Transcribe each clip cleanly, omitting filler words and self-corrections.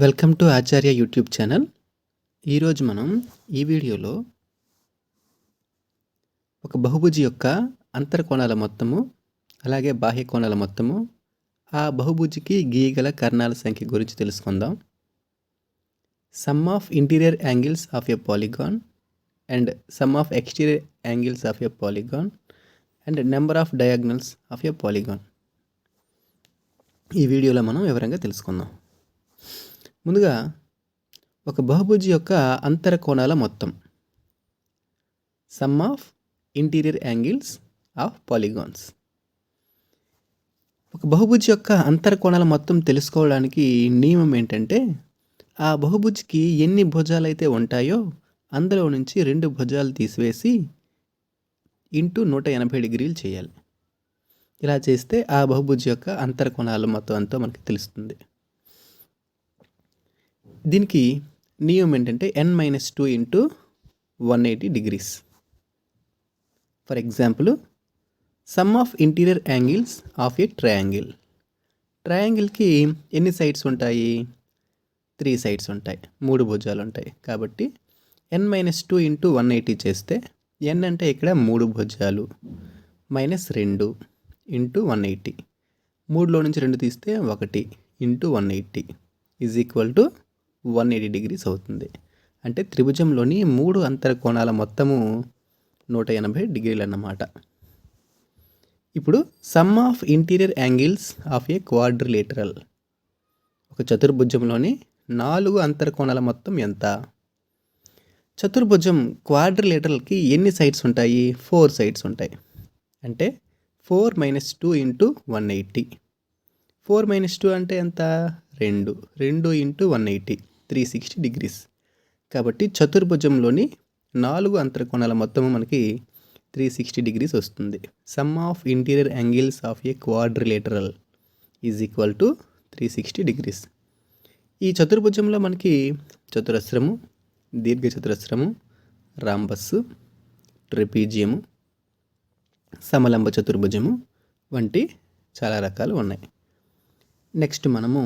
Welcome to Acharya YouTube channel. ఈరోజు మనం ఈ వీడియోలో ఒక బహుభుజి యొక్క అంతర్కోణాల మొత్తము అలాగే బాహ్య కోణాల మొత్తము, ఆ బహుభుజికి గీయగల కర్ణాల సంఖ్య గురించి తెలుసుకుందాం. Some of interior angles of a polygon and some of exterior angles of a polygon and number of diagonals of a polygon. ఈ వీడియోలో మనం వివరంగా తెలుసుకుందాం. ముందుగా ఒక బహుభుజి యొక్క అంతర కోణాల మొత్తం, some of interior angles of polygons. ఒక బహుభుజి యొక్క అంతర కోణాల మొత్తం తెలుసుకోవడానికి నియమం ఏంటంటే, ఆ బహుభుజికి ఎన్ని భుజాలు అయితే ఉంటాయో అందులో నుంచి 2 భుజాలు తీసివేసి ఇంటూ 180 డిగ్రీలు చేయాలి. ఇలా చేస్తే ఆ బహుభుజి యొక్క అంతర కోణాల మొత్తం అంతా మనకి తెలుస్తుంది. దీనికి నియమం ఏంటంటే n-2 into 180 degrees. For example, sum of interior angles of a triangle. ట్రయాంగిల్కి ఎన్ని సైడ్స్ ఉంటాయి? 3 సైడ్స్ ఉంటాయి, 3 భుజాలు ఉంటాయి. కాబట్టి n-2 ఇంటూ 180 చేస్తే n అంటే ఇక్కడ 3 భుజాలు -2 ఇంటూ 180, 3లో నుంచి 2 తీస్తే 1 into 180 is equal to 180 degrees అవుతుంది. అంటే త్రిభుజంలోని 3 అంతర కోణాల మొత్తము 180 డిగ్రీలు అన్నమాట. ఇప్పుడు some of interior angles of a quadrilateral. ఒక చతుర్భుజంలోని 4 అంతర కోణాల మొత్తం ఎంత? చతుర్భుజం క్వాడ్రిలేటరల్కి ఎన్ని సైడ్స్ ఉంటాయి? 4 సైడ్స్ ఉంటాయి. అంటే 4 - 2 ఇంటూ 180. 4 - 2 అంటే ఎంత? 2 ఇంటూ 180, 360 డిగ్రీస్. కాబట్టి చతుర్భుజంలోని 4 అంతర కోణాల మొత్తము మనకి 360 డిగ్రీస్ వస్తుంది. Some of interior angles of a quadrilateral is equal to 360 degrees. ఈ చతుర్భుజంలో మనకి చతురస్రము, దీర్ఘచతురస్రము, రాంబస్సు, ట్రెపీజియము, సమలంబ చతుర్భుజము వంటి చాలా రకాలు ఉన్నాయి. నెక్స్ట్ మనము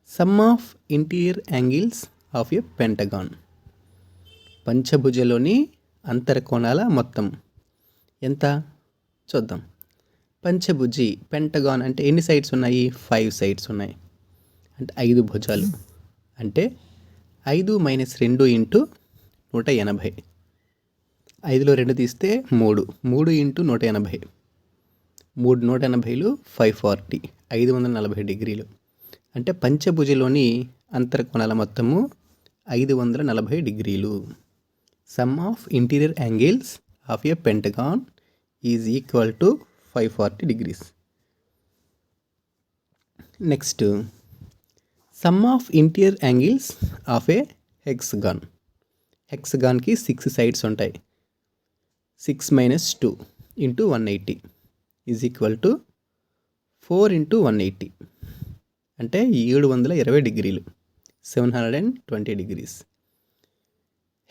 sum of interior angles of a pentagon. పంచభుజలోని అంతర కోణాల మొత్తం ఎంత చూద్దాం. పంచభుజి పెంటగాన్ అంటే ఎన్ని సైడ్స్ ఉన్నాయి? 5 సైడ్స్ ఉన్నాయి. అంటే 5 భుజాలు. అంటే 5 - 2 ఇంటూ 180. 5లో 2 తీస్తే 3 ఇంటూ 180, 3 180లు 540, 540 డిగ్రీలు. అంటే పంచభుజలోని అంతర కోణాల మొత్తము 540 డిగ్రీలు. Sum of interior angles of a pentagon is equal to 540 degrees. Next sum of interior angles of a hexagon. హెక్సగాన్కి 6 సైడ్స్ ఉంటాయి. 6 - 2 into 180 is equal to 4 into 180, అంటే 720 డిగ్రీలు, 720 డిగ్రీస్.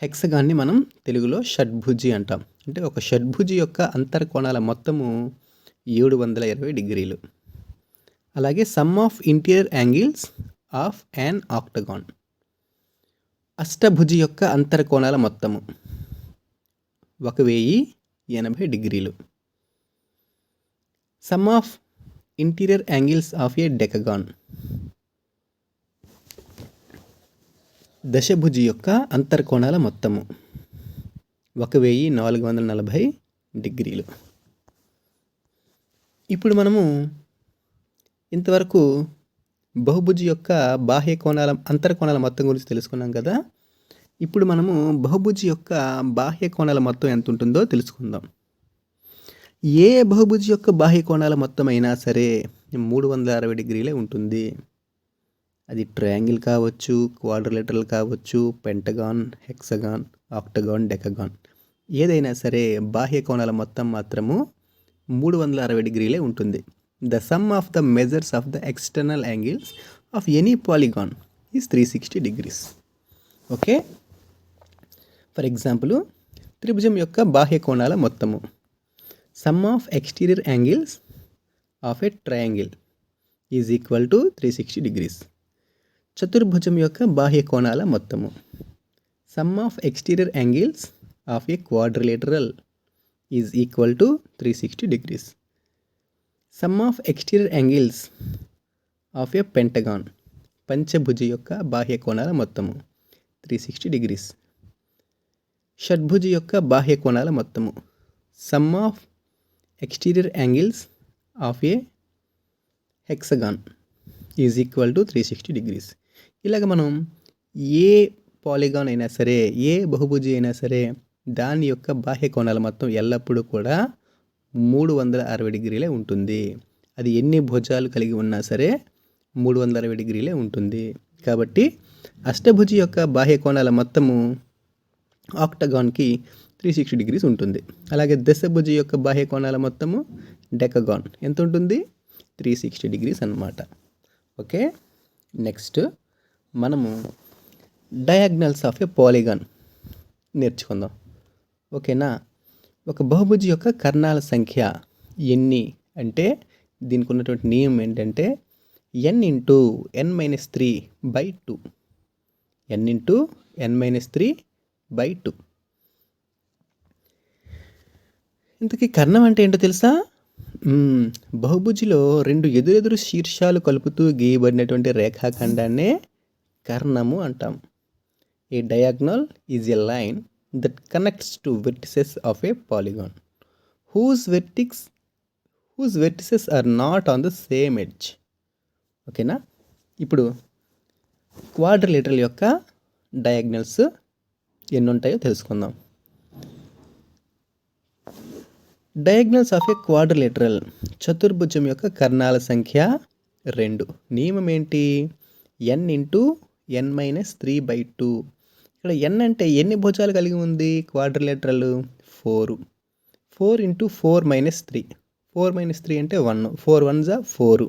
హెక్సగాన్ని మనం తెలుగులో షడ్భుజి అంటాం. అంటే ఒక షడ్భుజి యొక్క అంతర కోణాల మొత్తము 720 డిగ్రీలు. అలాగే sum of interior angles of an octagon. అష్టభుజి యొక్క అంతర కోణాల మొత్తము 1080 డిగ్రీలు. Sum of interior angles of a decagon. దశభుజి యొక్క అంతర కోణాల మొత్తము 1440 డిగ్రీలు. ఇప్పుడు మనము ఇంతవరకు బహుభుజి యొక్క బాహ్య కోణాల అంతర కోణాల మొత్తం గురించి తెలుసుకున్నాం కదా. ఇప్పుడు మనము బహుభుజి యొక్క బాహ్య కోణాల మొత్తం ఎంత ఉంటుందో తెలుసుకుందాం. ఏ బహుభుజి యొక్క బాహ్య కోణాల మొత్తం అయినా సరే 360 డిగ్రీలే ఉంటుంది. అది ట్రయాంగిల్ కావచ్చు, క్వాడ్రిలేటరల్ కావచ్చు, పెంటగాన్, హెక్సగాన్, ఆక్టగాన్, డెకగాన్, ఏదైనా సరే బాహ్య కోణాల మొత్తం మాత్రము 360 డిగ్రీలే ఉంటుంది. The sum of the measures of the external angles of any polygon is 360 degrees. Okay. For example, త్రిభుజం యొక్క బాహ్య కోణాల మొత్తము, sum of exterior angles of a triangle is equal to 360 degrees. చతుర్భుజం యొక్క బాహ్య కోణాల మొత్తము. Sum of exterior angles of a quadrilateral is equal to 360 degrees. Sum of exterior angles of a pentagon, పంచభుజి యొక్క బాహ్య కోణాల మొత్తము 360 degrees. షడ్భుజి యొక్క బాహ్య కోణాల మొత్తము. Sum of exterior angles of a hexagon is equal to 360 degrees. ఇలాగ మనం ఏ పాలిగాన్ అయినా సరే, ఏ బహుభుజి అయినా సరే, దాని యొక్క బాహ్య కోణాల మొత్తం ఎల్లప్పుడూ కూడా 360 డిగ్రీలే ఉంటుంది. అది ఎన్ని భుజాలు కలిగి ఉన్నా సరే 360 డిగ్రీలే ఉంటుంది. కాబట్టి అష్టభుజి యొక్క బాహ్య కోణాల మొత్తము ఆక్టగాన్కి 360 degrees ఉంటుంది. అలాగే దశభుజి యొక్క బాహ్య కోణాల మొత్తము డెకగాన్ ఎంత ఉంటుంది? 360 degrees అన్నమాట. ఓకే, నెక్స్ట్ మనము డయాగ్నల్స్ ఆఫ్ ఏ పాలిగాన్ నేర్చుకుందాం. ఓకేనా? ఒక బహుభుజి యొక్క కర్ణాల సంఖ్య ఎన్ని అంటే దీనికి ఉన్నటువంటి నియమం ఏంటంటే n into n-3/2. n into n-3/2. ఇంతకీ కర్ణం అంటే ఏంటో తెలుసా? బహుభుజిలో రెండు ఎదురెదురు శీర్షాలు కలుపుతూ గీయబడినటువంటి రేఖాఖండాన్నే కర్ణము అంటాం. A diagonal is a line that connects two vertices of a polygon whose vertices are not on the same edge. ఓకేనా? ఇప్పుడు క్వాడ్రిలేటరల్ యొక్క డయాగ్నల్స్ ఎన్ని ఉంటాయో తెలుసుకుందాం. డయాగ్నల్స్ ఆఫ్ ఏ క్వాడ్రిలేటరల్, చతుర్భుజం యొక్క కర్ణాల సంఖ్య 2. నియమం ఏంటి? n into n-3/2. ఇక్కడ n అంటే ఎన్ని భుజాలు కలిగి ఉంది క్వాడ్రిలేటరల్? 4. 4 ఇంటూ 4-3. 4-3 అంటే 1. 4 1s 4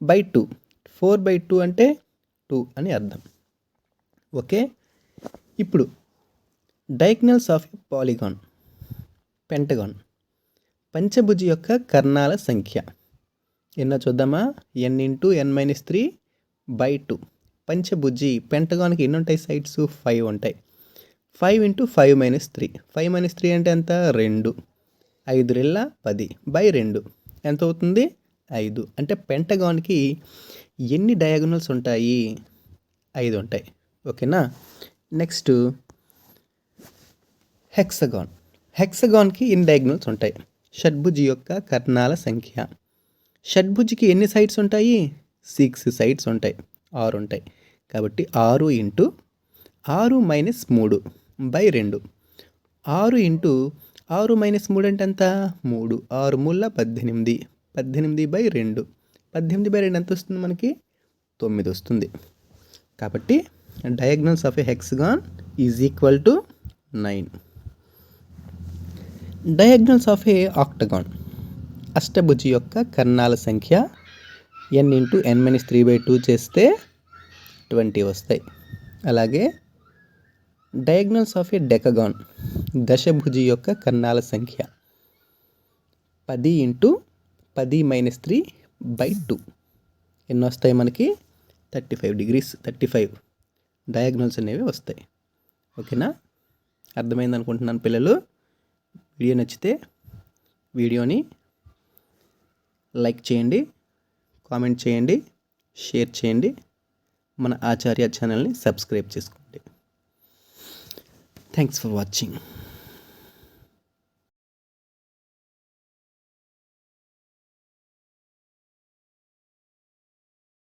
బై 2. 4/2 అంటే 2 అని అర్థం. ఓకే, ఇప్పుడు diagonals of a polygon, pentagon, పంచభుజి యొక్క కర్ణాల సంఖ్య ఎన్నో చూద్దామా? n into n-3/2. పంచభుజి పెంటగాన్కి ఎన్ని ఉంటాయి సైడ్స్? 5 ఉంటాయి. 5 ఇంటూ 5-3. 5-3 అంటే ఎంత? 2. 5 రెళ్ళ 10 బై 2 ఎంత అవుతుంది? 5. అంటే పెంటగాన్కి ఎన్ని డయాగనల్స్ ఉంటాయి? 5 ఉంటాయి. ఓకేనా? Next hexagon. హెక్సగాన్కి ఎన్ని డయాగనల్స్ ఉంటాయి? షడ్భుజి యొక్క కర్ణాల సంఖ్య. షడ్భుజికి ఎన్ని సైడ్స్ ఉంటాయి? 6 సైడ్స్ ఉంటాయి. 6 ఉంటాయి. కాబట్టి 6 ఇంటూ 6-3/2. 6 ఇంటూ 6-3 అంటే ఎంత? 3. 6 3 18. 18/2. 18/2 ఎంత వస్తుంది మనకి? 9 వస్తుంది. కాబట్టి diagonals of a hexagon is equal to 9. Diagonals of an octagon, అష్టభుజి యొక్క కర్ణాల సంఖ్య n ఇంటూ n-3/2 చేస్తే 20 వస్తాయి. అలాగే డయాగ్నల్స్ ఆఫ్ ఏ డెకగాన్, దశభుజి యొక్క కర్ణాల సంఖ్య 10 ఇంటూ 10-3/2 ఎన్ని వస్తాయి మనకి? 35 degrees. 35 డయాగ్నల్స్ అనేవి వస్తాయి. ఓకేనా? అర్థమైంది అనుకుంటున్నాను పిల్లలు. వీడియో నచ్చితే వీడియోని లైక్ చేయండి, కామెంట్ చేయండి, షేర్ చేయండి. మన ఆచార్య ఛానల్ని సబ్స్క్రైబ్ చేసుకోండి. Thanks for watching.